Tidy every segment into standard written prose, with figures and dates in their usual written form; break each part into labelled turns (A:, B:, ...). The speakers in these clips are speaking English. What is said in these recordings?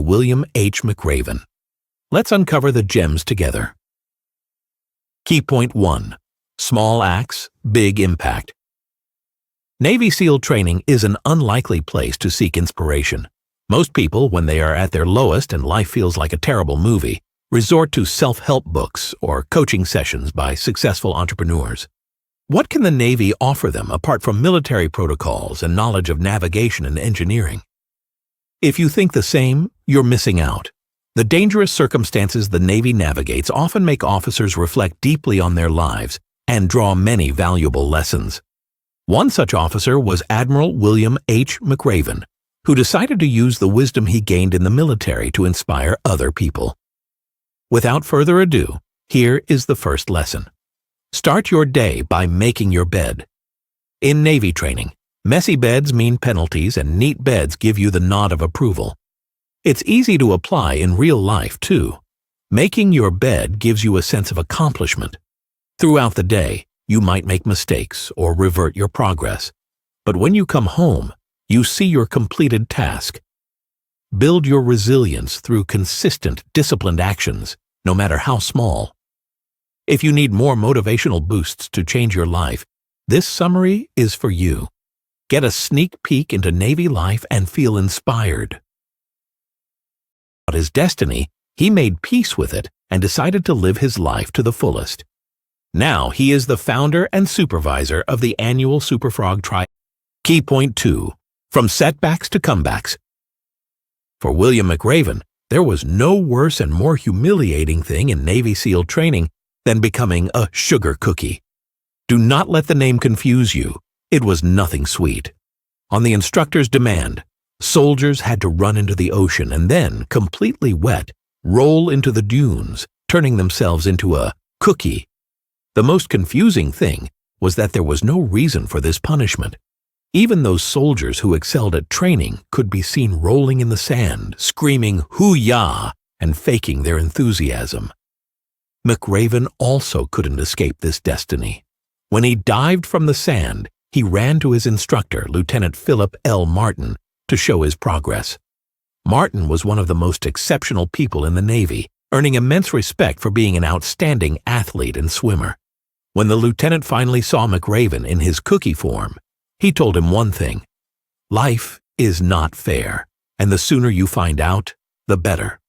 A: William H. McRaven. Let's uncover the gems together. Key point 1. Small acts, big impact. Navy SEAL training is an unlikely place to seek inspiration. Most people, when they are at their lowest and life feels like a terrible movie, resort to self-help books or coaching sessions by successful entrepreneurs. What can the Navy offer them apart from military protocols and knowledge of navigation and engineering? If you think the same, you're missing out. The dangerous circumstances the Navy navigates often make officers reflect deeply on their lives and draw many valuable lessons. One such officer was Admiral William H. McRaven, who decided to use the wisdom he gained in the military to inspire other people. Without further ado, here is the first lesson. Start your day by making your bed. In Navy training, messy beds mean penalties and neat beds give you the nod of approval. It's easy to apply in real life, too. Making your bed gives you a sense of accomplishment. Throughout the day, you might make mistakes or revert your progress. But when you come home, you see your completed task. Build your resilience through consistent, disciplined actions, no matter how small. If you need more motivational boosts to change your life, this summary is for you. Get a sneak peek into Navy life and feel inspired. About his destiny, he made peace with it and decided to live his life to the fullest. Now he is the founder and supervisor of the annual SuperFrog Triathlon. Key point 2. From setbacks to comebacks. For William McRaven, there was no worse and more humiliating thing in Navy SEAL training than becoming a sugar cookie. Do not let the name confuse you. It was nothing sweet. On the instructor's demand, soldiers had to run into the ocean and then, completely wet, roll into the dunes, turning themselves into a cookie. The most confusing thing was that there was no reason for this punishment. Even those soldiers who excelled at training could be seen rolling in the sand, screaming "Hoo-yah!" and faking their enthusiasm. McRaven also couldn't escape this destiny. When he dived from the sand, he ran to his instructor, Lieutenant Philip L. Martin, to show his progress. Martin was one of the most exceptional people in the Navy, earning immense respect for being an outstanding athlete and swimmer. When the lieutenant finally saw McRaven in his cookie form, he told him one thing: life is not fair, and the sooner you find out, the better.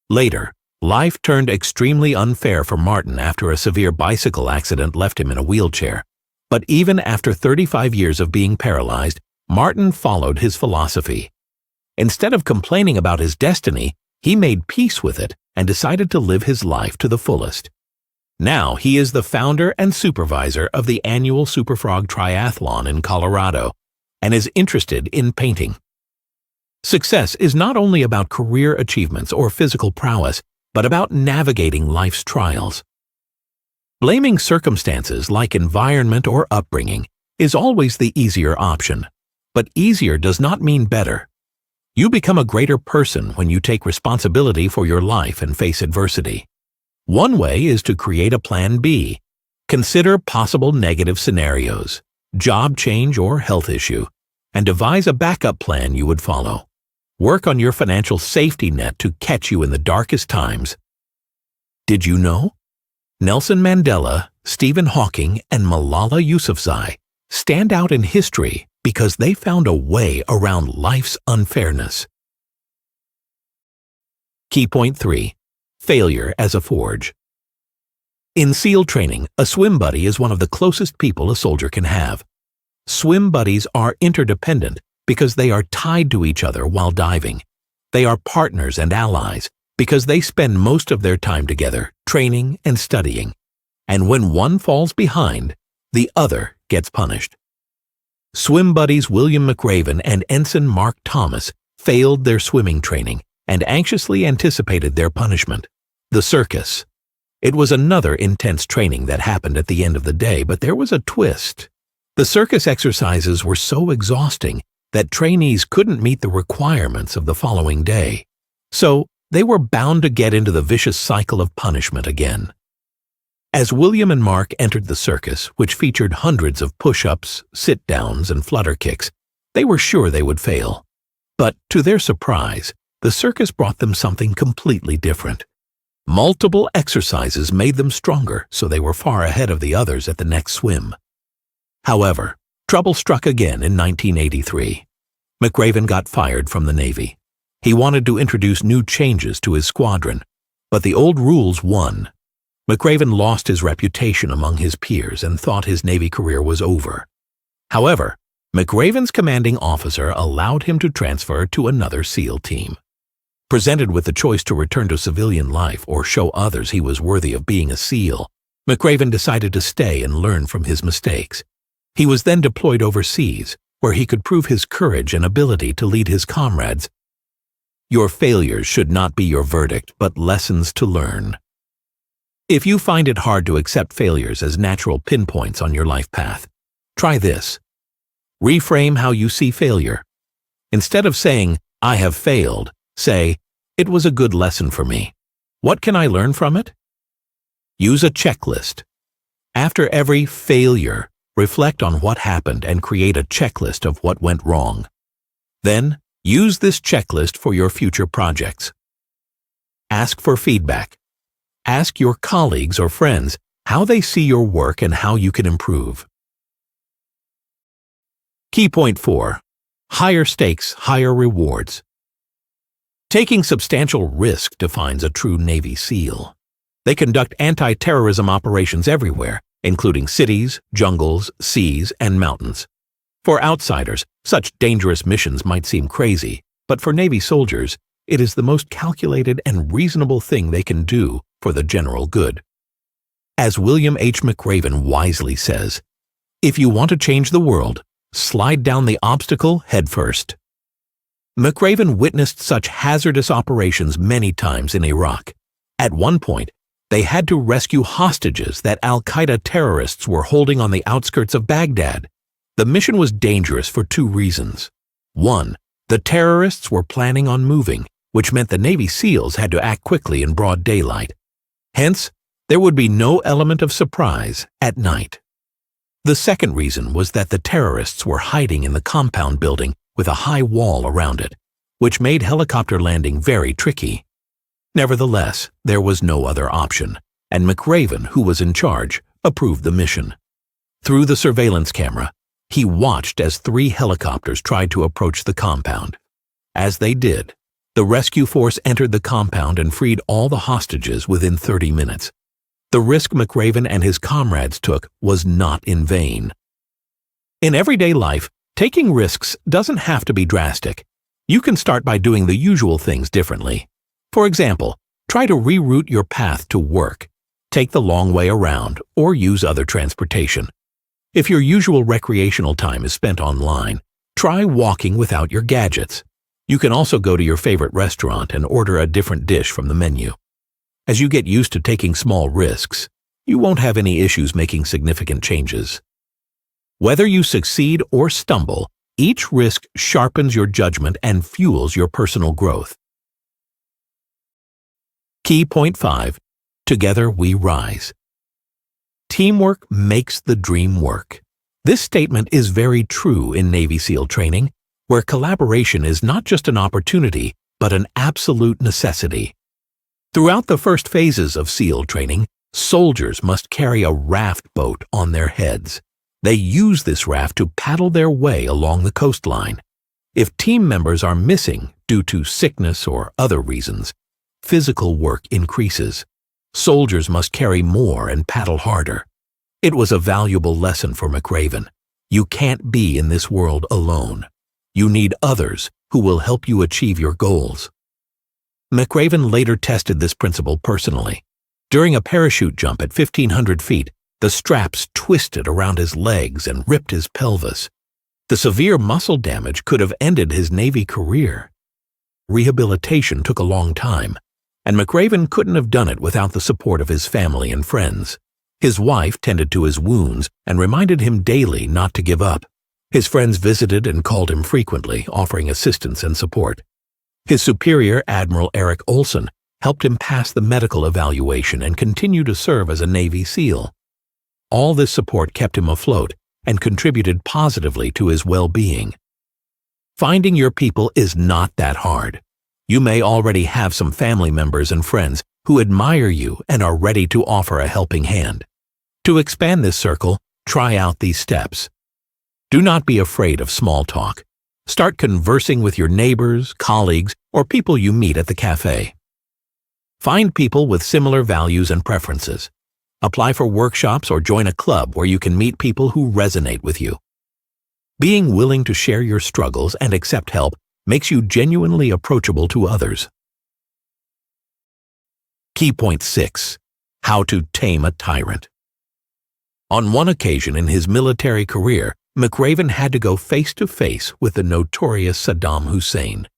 A: Later, life turned extremely unfair for Martin after a severe bicycle accident left him in a wheelchair. But even after 35 years of being paralyzed, Martin followed his philosophy. Instead of complaining about his destiny, he made peace with it and decided to live his life to the fullest. Now he is the founder and supervisor of the annual SuperFrog Triathlon in Colorado and is interested in painting. Success is not only about career achievements or physical prowess, but about navigating life's trials. Blaming circumstances like environment or upbringing is always the easier option, but easier does not mean better. You become a greater person when you take responsibility for your life and face adversity. One way is to create a plan B. Consider possible negative scenarios, job change or health issue, and devise a backup plan you would follow. Work on your financial safety net to catch you in the darkest times. Did you know? Nelson Mandela, Stephen Hawking, and Malala Yousafzai stand out in history because they found a way around life's unfairness. Key point 3. Failure as a forge. In SEAL training, a swim buddy is one of the closest people a soldier can have. Swim buddies are interdependent because they are tied to each other while diving. They are partners and allies because they spend most of their time together, training and studying. And when one falls behind, the other gets punished. Swim buddies William McRaven and Ensign Mark Thomas failed their swimming training and anxiously anticipated their punishment, the circus. It was another intense training that happened at the end of the day, but there was a twist. The circus exercises were so exhausting that trainees couldn't meet the requirements of the following day. So they were bound to get into the vicious cycle of punishment again. As William and Mark entered the circus, which featured hundreds of push-ups, sit-downs, and flutter kicks, they were sure they would fail. But to their surprise, the circus brought them something completely different. Multiple exercises made them stronger, so they were far ahead of the others at the next swim. However, trouble struck again in 1983. McRaven got fired from the Navy. He wanted to introduce new changes to his squadron, but the old rules won. McRaven lost his reputation among his peers and thought his Navy career was over. However, McRaven's commanding officer allowed him to transfer to another SEAL team. Presented with the choice to return to civilian life or show others he was worthy of being a SEAL, McRaven decided to stay and learn from his mistakes. He was then deployed overseas, where he could prove his courage and ability to lead his comrades. Your failures should not be your verdict, but lessons to learn. If you find it hard to accept failures as natural pinpoints on your life path, try this. Reframe how you see failure. Instead of saying, "I have failed," say, "It was a good lesson for me. What can I learn from it?" Use a checklist. After every failure, reflect on what happened and create a checklist of what went wrong. Then, use this checklist for your future projects. Ask for feedback. Ask your colleagues or friends how they see your work and how you can improve. Key point 4. Higher stakes, higher rewards. Taking substantial risk defines a true Navy SEAL. They conduct anti-terrorism operations everywhere, including cities, jungles, seas, and mountains. For outsiders, such dangerous missions might seem crazy, but for Navy soldiers, it is the most calculated and reasonable thing they can do for the general good. As William H. McRaven wisely says, "If you want to change the world, slide down the obstacle headfirst." McRaven witnessed such hazardous operations many times in Iraq. At one point, they had to rescue hostages that al-Qaeda terrorists were holding on the outskirts of Baghdad. The mission was dangerous for 2 reasons. 1. The terrorists were planning on moving, which meant the Navy SEALs had to act quickly in broad daylight. Hence, there would be no element of surprise at night. The second reason was that the terrorists were hiding in the compound building with a high wall around it, which made helicopter landing very tricky. Nevertheless, there was no other option, and McRaven, who was in charge, approved the mission. Through the surveillance camera, he watched as 3 helicopters tried to approach the compound. As they did, the rescue force entered the compound and freed all the hostages within 30 minutes. The risk McRaven and his comrades took was not in vain. In everyday life, taking risks doesn't have to be drastic. You can start by doing the usual things differently. For example, try to reroute your path to work, take the long way around, or use other transportation. If your usual recreational time is spent online, try walking without your gadgets. You can also go to your favorite restaurant and order a different dish from the menu. As you get used to taking small risks, you won't have any issues making significant changes. Whether you succeed or stumble, each risk sharpens your judgment and fuels your personal growth. Key point 5. Together we rise. Teamwork makes the dream work. This statement is very true in Navy SEAL training, where collaboration is not just an opportunity, but an absolute necessity. Throughout the first phases of SEAL training, soldiers must carry a raft boat on their heads. They use this raft to paddle their way along the coastline. If team members are missing due to sickness or other reasons, physical work increases. Soldiers must carry more and paddle harder. It was a valuable lesson for McRaven. You can't be in this world alone. You need others who will help you achieve your goals. McRaven later tested this principle personally. During a parachute jump at 1,500 feet, the straps twisted around his legs and ripped his pelvis. The severe muscle damage could have ended his Navy career. Rehabilitation took a long time, and McRaven couldn't have done it without the support of his family and friends. His wife tended to his wounds and reminded him daily not to give up. His friends visited and called him frequently, offering assistance and support. His superior, Admiral Eric Olson, helped him pass the medical evaluation and continue to serve as a Navy SEAL. All this support kept him afloat and contributed positively to his well-being. Finding your people is not that hard. You may already have some family members and friends who admire you and are ready to offer a helping hand. To expand this circle, try out these steps. Do not be afraid of small talk. Start conversing with your neighbors, colleagues, or people you meet at the cafe. Find people with similar values and preferences. Apply for workshops or join a club where you can meet people who resonate with you. Being willing to share your struggles and accept help makes you genuinely approachable to others. Key point 6. How to tame a tyrant. On one occasion in his military career, McRaven had to go face-to-face with the notorious Saddam Hussein.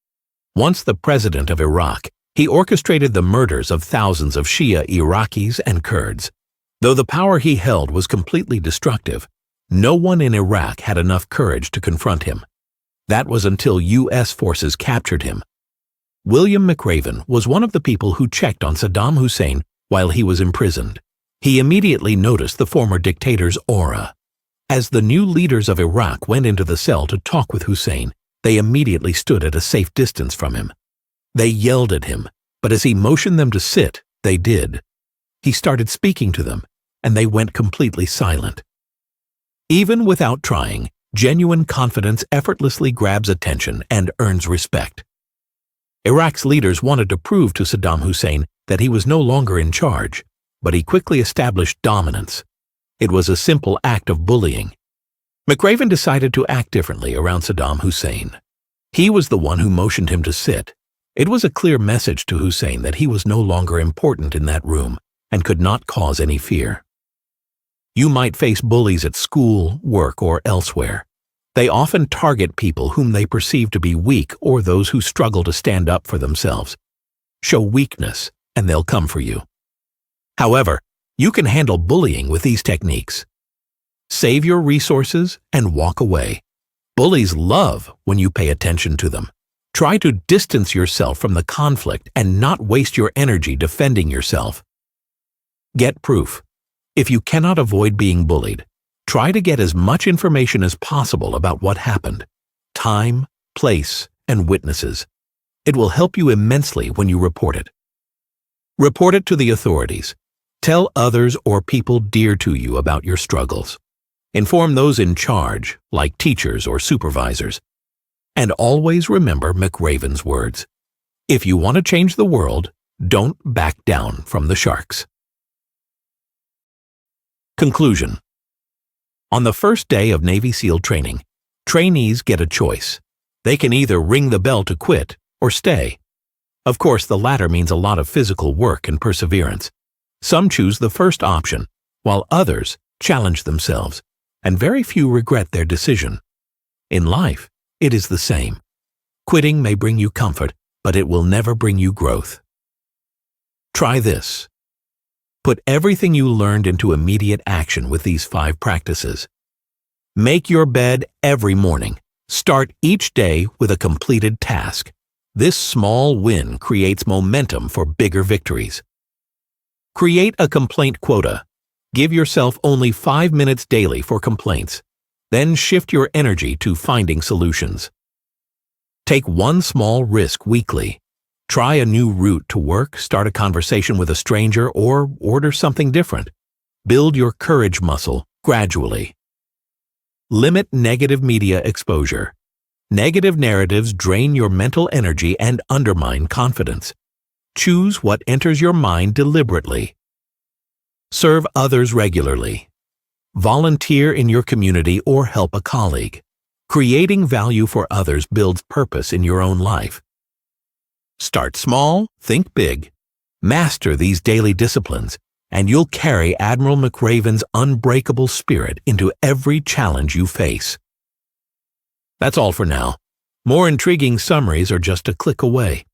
A: Once the president of Iraq, he orchestrated the murders of thousands of Shia Iraqis and Kurds. Though the power he held was completely destructive, no one in Iraq had enough courage to confront him. That was until U.S. forces captured him. William McRaven was one of the people who checked on Saddam Hussein while he was imprisoned. He immediately noticed the former dictator's aura. As the new leaders of Iraq went into the cell to talk with Hussein, they immediately stood at a safe distance from him. They yelled at him, but as he motioned them to sit, they did. He started speaking to them, and they went completely silent. Even without trying, genuine confidence effortlessly grabs attention and earns respect. Iraq's leaders wanted to prove to Saddam Hussein that he was no longer in charge, but he quickly established dominance. It was a simple act of bullying. McRaven decided to act differently around Saddam Hussein. He was the one who motioned him to sit. It was a clear message to Hussein that he was no longer important in that room and could not cause any fear. You might face bullies at school, work, or elsewhere. They often target people whom they perceive to be weak or those who struggle to stand up for themselves. Show weakness, and they'll come for you. However, you can handle bullying with these techniques. Save your resources and walk away. Bullies love when you pay attention to them. Try to distance yourself from the conflict and not waste your energy defending yourself. Get proof. If you cannot avoid being bullied, try to get as much information as possible about what happened. Time, place, and witnesses. It will help you immensely when you report it. Report it to the authorities. Tell others or people dear to you about your struggles. Inform those in charge, like teachers or supervisors. And always remember McRaven's words. If you want to change the world, don't back down from the sharks. Conclusion. On the first day of Navy SEAL training, trainees get a choice. They can either ring the bell to quit or stay. Of course, the latter means a lot of physical work and perseverance. Some choose the first option, while others challenge themselves, and very few regret their decision. In life, it is the same. Quitting may bring you comfort, but it will never bring you growth. Try this. Put everything you learned into immediate action with these 5 practices. Make your bed every morning. Start each day with a completed task. This small win creates momentum for bigger victories. Create a complaint quota. Give yourself only 5 minutes daily for complaints. Then shift your energy to finding solutions. Take one small risk weekly. Try a new route to work, start a conversation with a stranger, or order something different. Build your courage muscle gradually. Limit negative media exposure. Negative narratives drain your mental energy and undermine confidence. Choose what enters your mind deliberately. Serve others regularly. Volunteer in your community or help a colleague. Creating value for others builds purpose in your own life. Start small, think big. Master these daily disciplines, and you'll carry Admiral McRaven's unbreakable spirit into every challenge you face. That's all for now. More intriguing summaries are just a click away.